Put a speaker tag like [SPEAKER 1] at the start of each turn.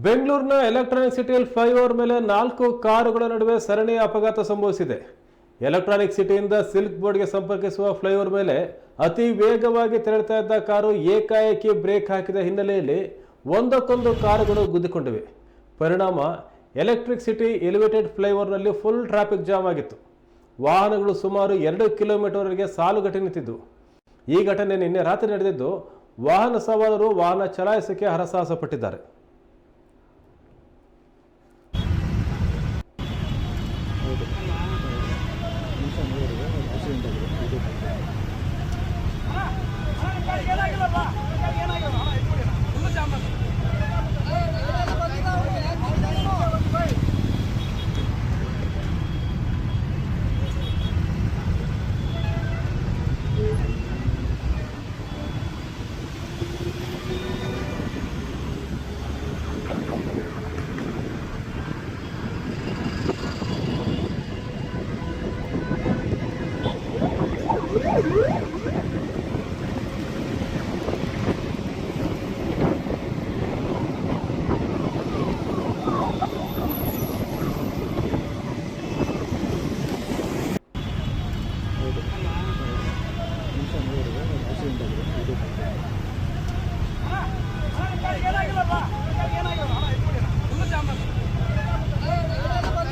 [SPEAKER 1] ಬೆಂಗಳೂರಿನ ಎಲೆಕ್ಟ್ರಾನಿಕ್ ಸಿಟಿಯಲ್ಲಿ ಫ್ಲೈಓವರ್ ಮೇಲೆ 4 ಕಾರುಗಳ ನಡುವೆ ಸರಣಿ ಅಪಘಾತ ಸಂಭವಿಸಿದೆ. ಎಲೆಕ್ಟ್ರಾನಿಕ್ ಸಿಟಿಯಿಂದ ಸಿಲ್ಕ್ ಬೋರ್ಡ್ಗೆ ಸಂಪರ್ಕಿಸುವ ಫ್ಲೈಓವರ್ ಮೇಲೆ ಅತಿ ವೇಗವಾಗಿ ತೆರಳುತ್ತಾ ಇದ್ದ ಕಾರು ಏಕಾಏಕಿ ಬ್ರೇಕ್ ಹಾಕಿದ ಹಿನ್ನೆಲೆಯಲ್ಲಿ ಒಂದಕ್ಕೊಂದು ಕಾರುಗಳು ಗುದ್ದಿಕೊಂಡಿವೆ. ಪರಿಣಾಮ ಎಲೆಕ್ಟ್ರಿಕ್ ಸಿಟಿ ಎಲಿವೇಟೆಡ್ ಫ್ಲೈಓವರ್ನಲ್ಲಿ ಫುಲ್ ಟ್ರಾಫಿಕ್ ಜಾಮ್ ಆಗಿತ್ತು. ವಾಹನಗಳು ಸುಮಾರು 2 ಕಿಲೋಮೀಟರ್ವರೆಗೆ ಸಾಲುಗಟ್ಟಿ ನಿಂತಿದ್ದು. ಈ ಘಟನೆ ನಿನ್ನೆ ರಾತ್ರಿ ನಡೆದಿದ್ದು, ವಾಹನ ಸವಾರರು ವಾಹನ ಚಲಾಯಿಸಕ್ಕೆ ಹರಸಾಹಸ ಪಟ್ಟಿದ್ದಾರೆ.
[SPEAKER 2] ಏನಾಗಿಲ್ಲಪ್ಪ